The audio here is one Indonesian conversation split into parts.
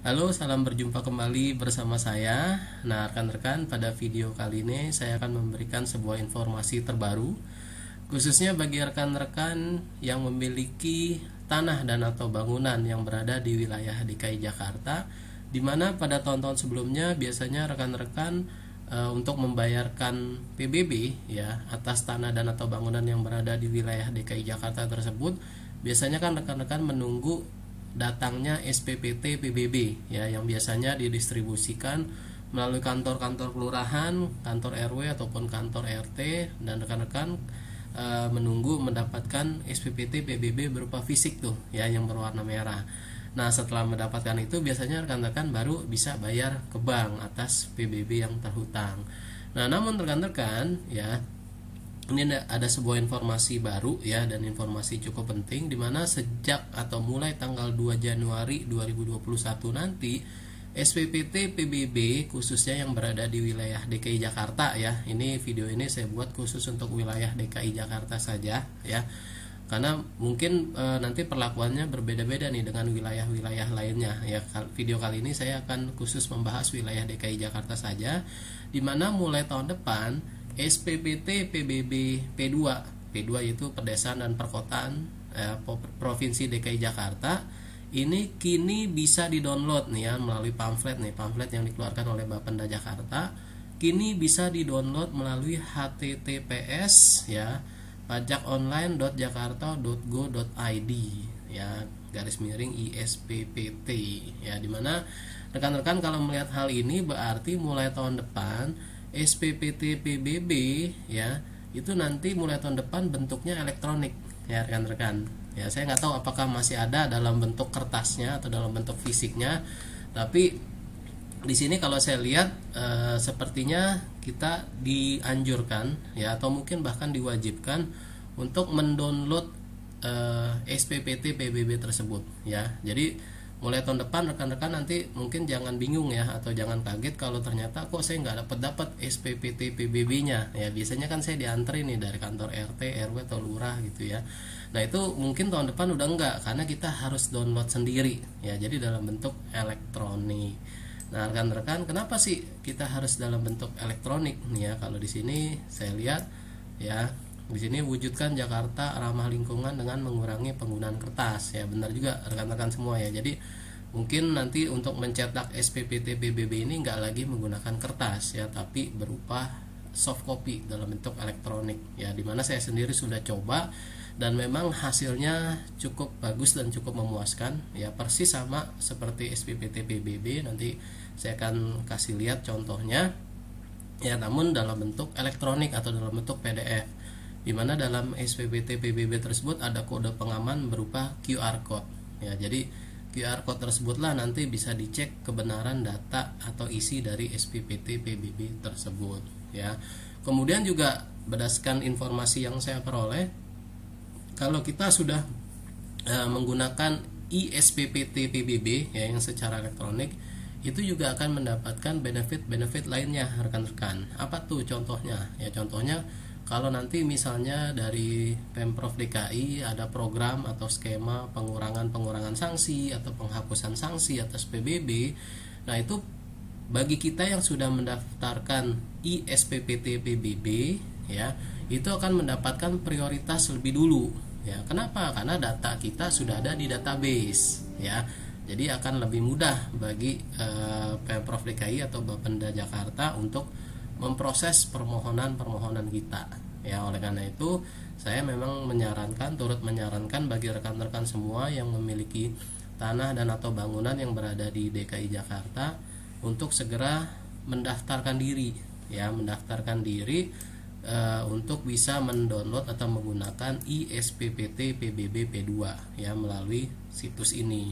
Halo, salam berjumpa kembali bersama saya. Nah, rekan-rekan, pada video kali ini saya akan memberikan sebuah informasi terbaru khususnya bagi rekan-rekan yang memiliki tanah dan atau bangunan yang berada di wilayah DKI Jakarta, di mana pada tahun-tahun sebelumnya biasanya rekan-rekan untuk membayarkan PBB ya atas tanah dan atau bangunan yang berada di wilayah DKI Jakarta tersebut, biasanya kan rekan-rekan menunggu datangnya SPPT PBB ya, yang biasanya didistribusikan melalui kantor-kantor kelurahan, kantor RW ataupun kantor RT, dan rekan-rekan menunggu mendapatkan SPPT PBB berupa fisik tuh ya, yang berwarna merah. Nah, setelah mendapatkan itu biasanya rekan-rekan baru bisa bayar ke bank atas PBB yang terhutang. Nah, namun rekan-rekan ya, ini ada sebuah informasi baru ya, dan informasi cukup penting, dimana sejak atau mulai tanggal 2 Januari 2021 nanti SPPT PBB khususnya yang berada di wilayah DKI Jakarta ya, ini video ini saya buat khusus untuk wilayah DKI Jakarta saja ya, karena mungkin nanti perlakuannya berbeda-beda nih dengan wilayah-wilayah lainnya ya. Video kali ini saya akan khusus membahas wilayah DKI Jakarta saja, dimana mulai tahun depan SPPT PBB P2 yaitu Pedesaan dan Perkotaan Provinsi DKI Jakarta ini kini bisa didownload nih ya, melalui pamflet yang dikeluarkan oleh Bapenda Jakarta. Kini bisa didownload melalui https ya pajakonline.jakarta.go.id ya /ISPPT ya, dimana rekan-rekan kalau melihat hal ini berarti mulai tahun depan SPPT PBB ya itu nanti mulai tahun depan bentuknya elektronik ya rekan-rekan ya. Saya nggak tahu apakah masih ada dalam bentuk kertasnya atau dalam bentuk fisiknya, tapi di sini kalau saya lihat sepertinya kita dianjurkan ya, atau mungkin bahkan diwajibkan untuk mendownload SPPT PBB tersebut ya. Jadi mulai tahun depan rekan-rekan nanti mungkin jangan bingung ya, atau jangan kaget kalau ternyata kok saya nggak dapat SPPT PBB-nya ya. Biasanya kan saya diantri nih dari kantor RT, RW atau lurah gitu ya. Nah, itu mungkin tahun depan udah enggak, karena kita harus download sendiri ya, jadi dalam bentuk elektronik. Nah, rekan-rekan, kenapa sih kita harus dalam bentuk elektronik nih ya? Kalau di sini saya lihat ya, di sini wujudkan Jakarta ramah lingkungan dengan mengurangi penggunaan kertas ya, benar juga rekan-rekan semua ya. Jadi mungkin nanti untuk mencetak SPPT PBB ini nggak lagi menggunakan kertas ya, tapi berupa soft copy dalam bentuk elektronik ya, dimana saya sendiri sudah coba dan memang hasilnya cukup bagus dan cukup memuaskan ya, persis sama seperti SPPT PBB. Nanti saya akan kasih lihat contohnya ya, namun dalam bentuk elektronik atau dalam bentuk PDF, di mana dalam SPPT PBB tersebut ada kode pengaman berupa QR code ya. Jadi QR code tersebutlah nanti bisa dicek kebenaran data atau isi dari SPPT PBB tersebut ya. Kemudian juga berdasarkan informasi yang saya peroleh, kalau kita sudah menggunakan iSPPT PBB ya, yang secara elektronik, itu juga akan mendapatkan benefit-benefit lainnya rekan-rekan. Apa tuh contohnya? Ya, contohnya kalau nanti misalnya dari Pemprov DKI ada program atau skema pengurangan sanksi atau penghapusan sanksi atas PBB, nah itu bagi kita yang sudah mendaftarkan iSPPT PBB ya, itu akan mendapatkan prioritas lebih dulu ya. Kenapa? Karena data kita sudah ada di database ya. Jadi akan lebih mudah bagi Pemprov DKI atau Bapenda Jakarta untuk memproses permohonan kita ya. Oleh karena itu saya memang turut menyarankan bagi rekan-rekan semua yang memiliki tanah dan atau bangunan yang berada di DKI Jakarta untuk segera mendaftarkan diri ya, untuk bisa mendownload atau menggunakan iSPPT PBB P2 ya, melalui situs ini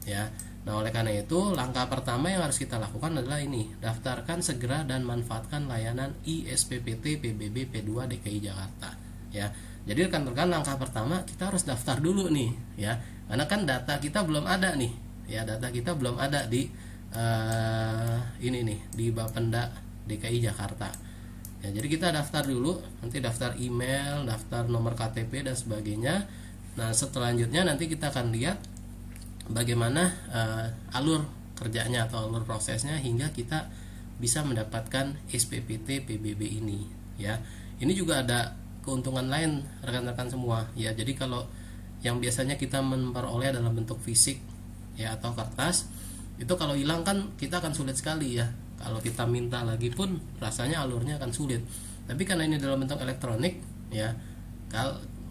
ya. Nah, oleh karena itu langkah pertama yang harus kita lakukan adalah ini, daftarkan segera dan manfaatkan layanan iSPPT PBB P2 DKI Jakarta ya. Jadi rekan-rekan, langkah pertama kita harus daftar dulu nih ya, karena kan data kita belum ada nih ya, data kita belum ada di ini nih, di Bapenda DKI Jakarta ya. Jadi kita daftar dulu, nanti daftar email, daftar nomor KTP dan sebagainya. Nah, selanjutnya nanti kita akan lihat bagaimana alur kerjanya atau alur prosesnya hingga kita bisa mendapatkan SPPT PBB ini ya. Ini juga ada keuntungan lain rekan-rekan semua ya. Jadi kalau yang biasanya kita memperoleh dalam bentuk fisik ya atau kertas, itu kalau hilang kan kita akan sulit sekali ya. Kalau kita minta lagi pun rasanya alurnya akan sulit. Tapi karena ini dalam bentuk elektronik ya,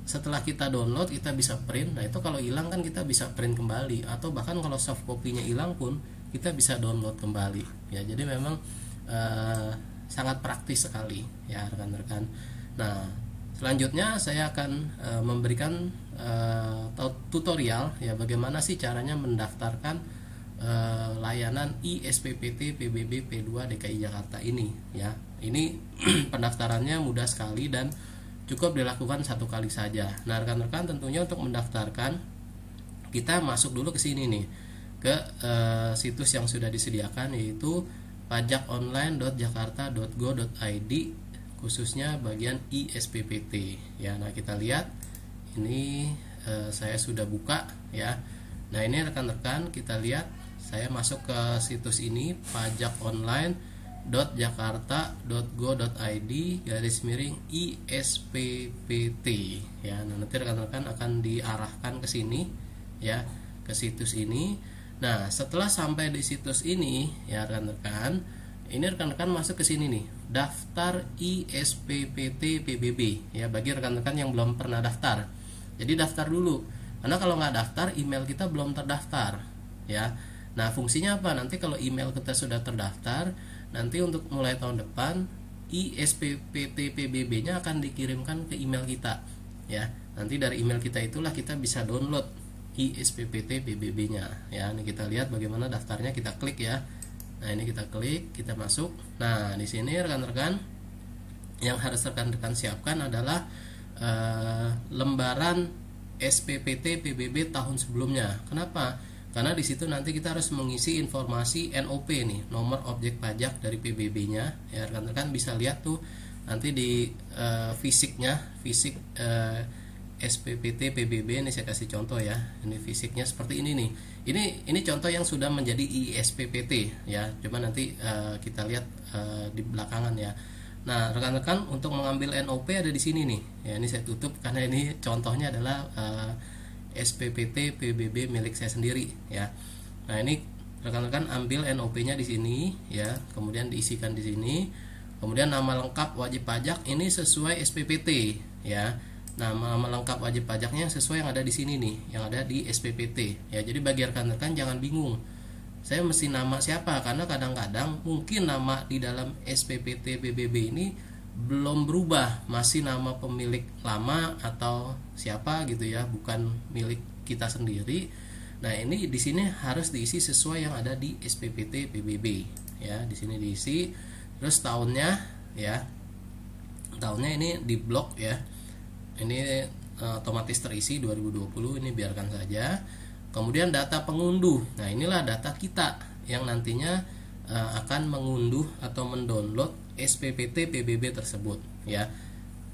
setelah kita download kita bisa print. Nah itu kalau hilang kan kita bisa print kembali, atau bahkan kalau soft copy-nya hilang pun kita bisa download kembali ya. Jadi memang sangat praktis sekali ya rekan-rekan. Nah selanjutnya saya akan memberikan tutorial ya bagaimana sih caranya mendaftarkan layanan ISPPT PBB P2 DKI Jakarta ini ya. Ini pendaftarannya mudah sekali dan cukup dilakukan satu kali saja. Nah rekan-rekan, tentunya untuk mendaftarkan kita masuk dulu ke sini nih, ke situs yang sudah disediakan, yaitu pajakonline.jakarta.go.id, khususnya bagian ISPPT ya. Nah kita lihat ini saya sudah buka ya. Nah ini rekan-rekan, kita lihat saya masuk ke situs ini, pajakonline.jakarta.go.id/ISPPT ya. Nah, nanti rekan-rekan akan diarahkan ke sini ya, ke situs ini. Nah setelah sampai di situs ini ya rekan-rekan, ini rekan-rekan masuk ke sini nih, daftar ISPPT PBB ya, bagi rekan-rekan yang belum pernah daftar. Jadi daftar dulu, karena kalau nggak daftar email kita belum terdaftar ya. Nah fungsinya apa? Nanti kalau email kita sudah terdaftar, nanti untuk mulai tahun depan ISPPT PBB nya akan dikirimkan ke email kita ya. Nanti dari email kita itulah kita bisa download ISPPT PBB nya ya. Ini kita lihat bagaimana daftarnya, kita klik ya. Nah ini kita klik, kita masuk. Nah di sini rekan-rekan yang harus rekan-rekan siapkan adalah lembaran SPPT PBB tahun sebelumnya. Kenapa? Karena di situ nanti kita harus mengisi informasi NOP nih, nomor objek pajak dari PBB-nya. Ya rekan-rekan bisa lihat tuh nanti di fisiknya, fisik SPPT PBB ini saya kasih contoh ya. Ini fisiknya seperti ini nih. Ini contoh yang sudah menjadi ISPPT ya. Coba nanti kita lihat di belakangan ya. Nah, rekan-rekan untuk mengambil NOP ada di sini nih. Ya, ini saya tutup karena ini contohnya adalah SPPT PBB milik saya sendiri ya. Nah, ini rekan-rekan ambil NOP-nya di sini ya, kemudian diisikan di sini. Kemudian nama lengkap wajib pajak ini sesuai SPPT ya. Nama lengkap wajib pajaknya sesuai yang ada di sini nih, yang ada di SPPT ya. Jadi bagi rekan-rekan jangan bingung, saya mesti nama siapa, karena kadang-kadang mungkin nama di dalam SPPT PBB ini belum berubah, masih nama pemilik lama atau siapa gitu ya, bukan milik kita sendiri. Nah ini di sini harus diisi sesuai yang ada di SPPT PBB ya. Di sini diisi, terus tahunnya ya, tahunnya ini di blok ya. Ini otomatis terisi 2020, ini biarkan saja. Kemudian data pengunduh, nah inilah data kita yang nantinya akan mengunduh atau mendownload SPPT PBB tersebut ya.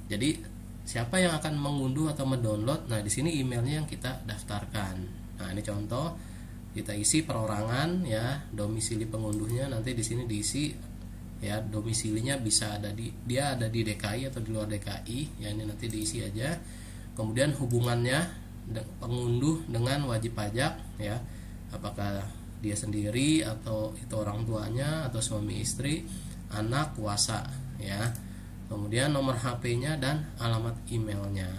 Jadi siapa yang akan mengunduh atau mendownload? Nah di sini emailnya yang kita daftarkan. Nah ini contoh, kita isi perorangan ya, domisili pengunduhnya nanti di sini diisi ya, domisilinya bisa ada dia ada di DKI atau di luar DKI ya, ini nanti diisi aja. Kemudian hubungannya pengunduh dengan wajib pajak ya, apakah dia sendiri atau itu orang tuanya atau suami istri, anak, kuasa ya. Kemudian nomor HP-nya dan alamat emailnya.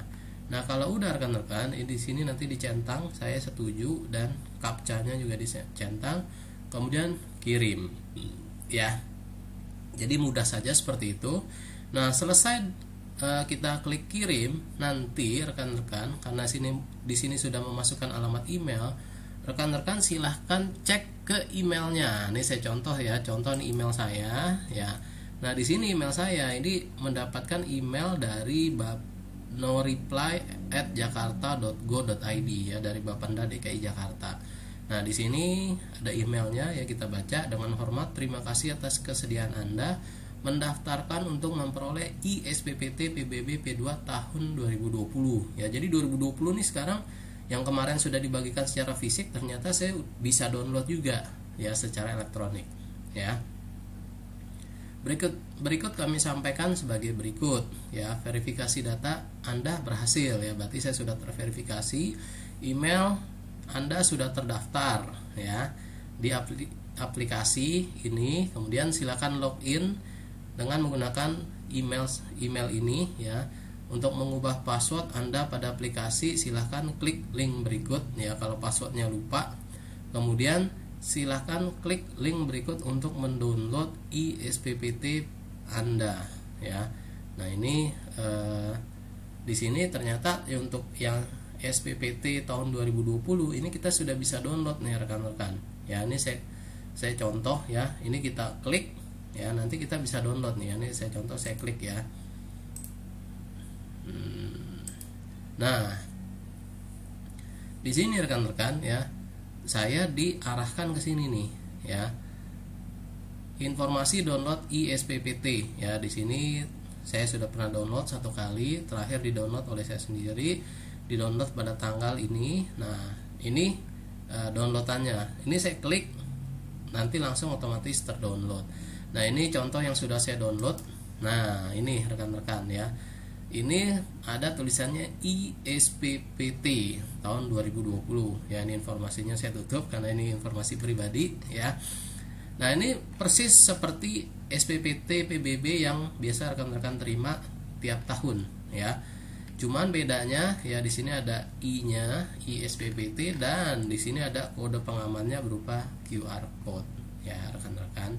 Nah kalau udah rekan-rekan, di sini nanti dicentang saya setuju dan captcha-nya juga dicentang, kemudian kirim ya. Jadi mudah saja seperti itu. Nah selesai kita klik kirim, nanti rekan-rekan karena di sini sudah memasukkan alamat email, rekan-rekan silahkan cek ke emailnya. Ini saya contoh ya, contoh nih email saya ya. Nah di sini email saya ini mendapatkan email dari noreply@jakarta.go.id ya, dari Bapenda DKI Jakarta. Nah di sini ada emailnya ya, kita baca. Dengan hormat, terima kasih atas kesediaan Anda mendaftarkan untuk memperoleh ISPPT PBB P2 tahun 2020 ya. Jadi 2020 nih sekarang, yang kemarin sudah dibagikan secara fisik ternyata saya bisa download juga ya secara elektronik ya. Berikut kami sampaikan sebagai berikut ya. Verifikasi data Anda berhasil ya, berarti saya sudah terverifikasi, email Anda sudah terdaftar ya di aplikasi ini. Kemudian silakan login dengan menggunakan email ini ya. Untuk mengubah password Anda pada aplikasi silahkan klik link berikut ya kalau passwordnya lupa. Kemudian silahkan klik link berikut untuk mendownload iSPPT Anda ya. Nah ini di sini ternyata ya untuk yang SPPT tahun 2020 ini kita sudah bisa download nih rekan-rekan ya. Ini saya contoh ya, ini kita klik ya, nanti kita bisa download nih ya. Ini saya contoh, saya klik ya. Nah di sini rekan-rekan ya, saya diarahkan ke sini nih ya. Informasi download iSPPT ya. Di sini saya sudah pernah download satu kali, terakhir di-download oleh saya sendiri, di-download pada tanggal ini. Nah, ini downloadannya. Ini saya klik, nanti langsung otomatis terdownload. Nah, ini contoh yang sudah saya download. Nah, ini rekan-rekan ya. Ini ada tulisannya iSPPT tahun 2020 ya. Ini informasinya saya tutup karena ini informasi pribadi ya. Nah ini persis seperti SPPT PBB yang biasa rekan-rekan terima tiap tahun ya. Cuman bedanya ya, di sini ada I-nya, iSPPT, dan di sini ada kode pengamannya berupa QR code ya rekan-rekan.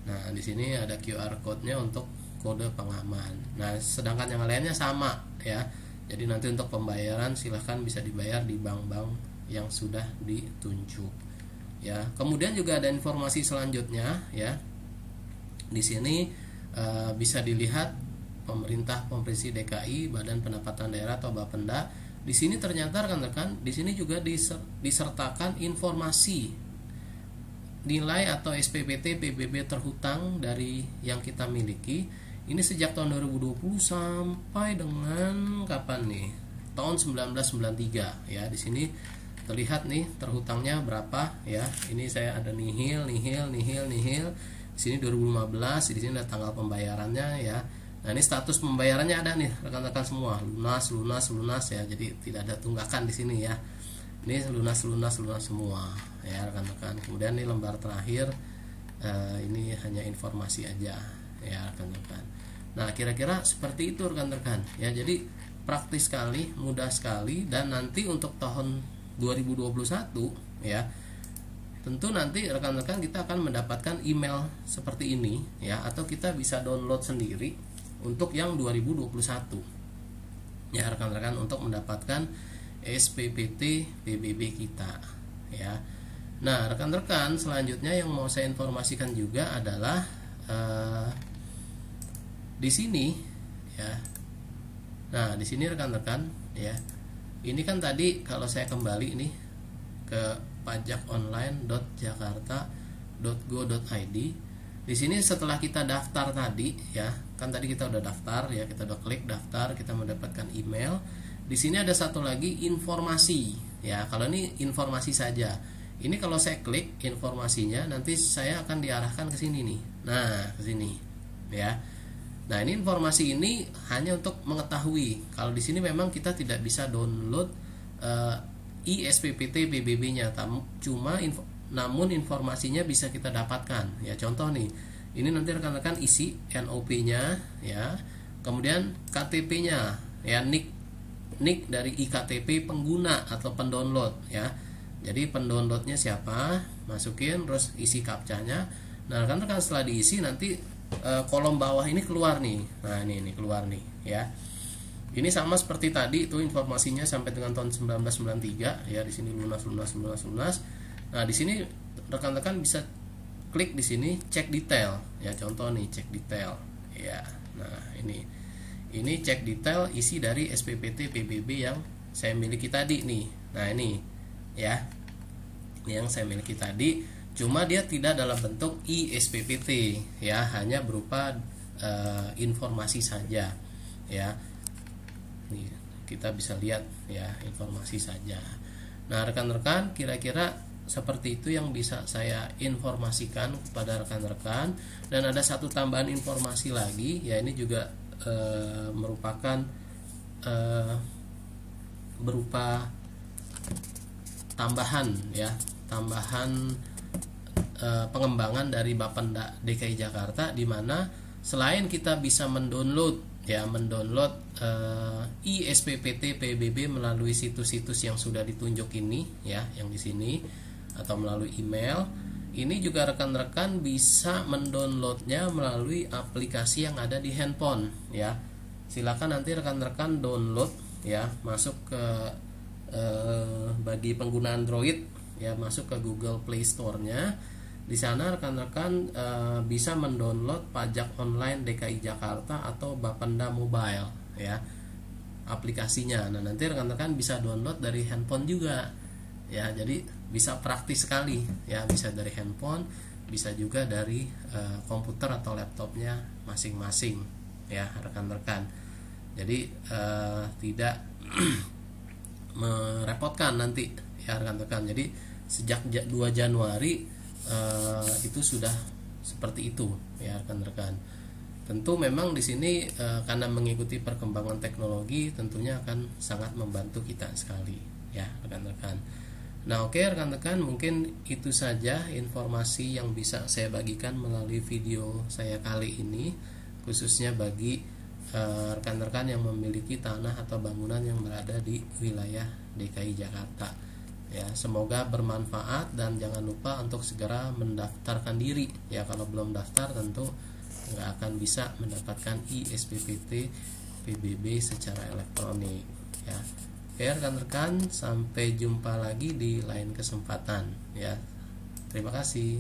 Nah di sini ada QR code-nya untuk kode pengaman. Nah sedangkan yang lainnya sama ya. Jadi nanti untuk pembayaran silahkan bisa dibayar di bank-bank yang sudah ditunjuk ya. Kemudian juga ada informasi selanjutnya ya. Di sini bisa dilihat pemerintah provinsi DKI, Badan Pendapatan Daerah atau Bapenda. Di sini ternyata rekan-rekan, di sini juga disertakan informasi nilai atau SPPT PBB terhutang dari yang kita miliki. Ini sejak tahun 2020 sampai dengan kapan nih? Tahun 1993 ya. Di sini terlihat nih terhutangnya berapa ya. Ini saya ada nihil. Di sini 2015, di sini ada tanggal pembayarannya ya. Nah, ini status pembayarannya ada nih rekan-rekan semua, lunas ya. Jadi tidak ada tunggakan di sini ya. Ini lunas semua ya rekan-rekan. Kemudian ini lembar terakhir, ini hanya informasi aja ya rekan-rekan. Nah kira-kira seperti itu rekan-rekan ya. Jadi praktis sekali, mudah sekali, dan nanti untuk tahun 2021 ya, tentu nanti rekan-rekan kita akan mendapatkan email seperti ini ya, atau kita bisa download sendiri untuk yang 2021 ya rekan-rekan, untuk mendapatkan SPPT PBB kita ya. Nah rekan-rekan, selanjutnya yang mau saya informasikan juga adalah di sini ya. Nah di sini rekan-rekan ya, ini kan tadi kalau saya kembali nih ke pajakonline.jakarta.go.id, di sini setelah kita daftar tadi ya, kan tadi kita udah daftar ya, kita udah klik daftar, kita mendapatkan email. Di sini ada satu lagi informasi ya. Kalau ini informasi saja, ini kalau saya klik informasinya, nanti saya akan diarahkan ke sini nih. Nah ke sini ya. Nah ini informasi ini hanya untuk mengetahui kalau di sini memang kita tidak bisa download iSPPT PBB-nya, namun informasinya bisa kita dapatkan ya. Contoh nih, ini nanti rekan-rekan isi NOP-nya ya, kemudian KTP-nya ya, NIK dari iKTP pengguna atau pendownload ya. Jadi pendownloadnya siapa, masukin, terus isi captcha-nya. Nah rekan-rekan setelah diisi nanti kolom bawah ini keluar nih. Nah ini keluar nih ya. Ini sama seperti tadi itu informasinya sampai dengan tahun 1993 ya. Di sini lunas. Nah di sini rekan-rekan bisa klik di sini cek detail ya. Contoh nih cek detail ya. Nah ini cek detail isi dari SPPT PBB yang saya miliki tadi nih. Nah ini ya, yang saya miliki tadi. Cuma dia tidak dalam bentuk iSPPT ya, hanya berupa informasi saja ya. Nih, kita bisa lihat ya, informasi saja. Nah rekan-rekan, kira-kira seperti itu yang bisa saya informasikan kepada rekan-rekan. Dan ada satu tambahan informasi lagi, ya ini juga merupakan berupa tambahan pengembangan dari Bapenda DKI Jakarta, di mana selain kita bisa mendownload iSPPT PBB melalui situs-situs yang sudah ditunjuk ini, ya, yang di sini, atau melalui email. Ini juga rekan-rekan bisa mendownloadnya melalui aplikasi yang ada di handphone, ya. Silakan nanti rekan-rekan download, ya, masuk ke bagi pengguna Android, ya, masuk ke Google Play Store-nya. Di sana rekan-rekan bisa mendownload pajak online DKI Jakarta atau Bapenda Mobile, ya, aplikasinya. Nah, nanti rekan-rekan bisa download dari handphone juga, ya. Jadi bisa praktis sekali, ya, bisa dari handphone, bisa juga dari komputer atau laptopnya masing-masing, ya, rekan-rekan. Jadi tidak merepotkan nanti, ya, rekan-rekan. Jadi sejak 2 Januari itu sudah seperti itu, ya, rekan-rekan. Tentu memang di sini karena mengikuti perkembangan teknologi tentunya akan sangat membantu kita sekali, ya, rekan-rekan. Nah, oke, rekan-rekan, mungkin itu saja informasi yang bisa saya bagikan melalui video saya kali ini, khususnya bagi rekan-rekan yang memiliki tanah atau bangunan yang berada di wilayah DKI Jakarta, ya. Semoga bermanfaat dan jangan lupa untuk segera mendaftarkan diri, ya. Kalau belum daftar tentu nggak akan bisa mendapatkan iSPPT PBB secara elektronik, ya. Oke, rekan-rekan, sampai jumpa lagi di lain kesempatan, ya. Terima kasih.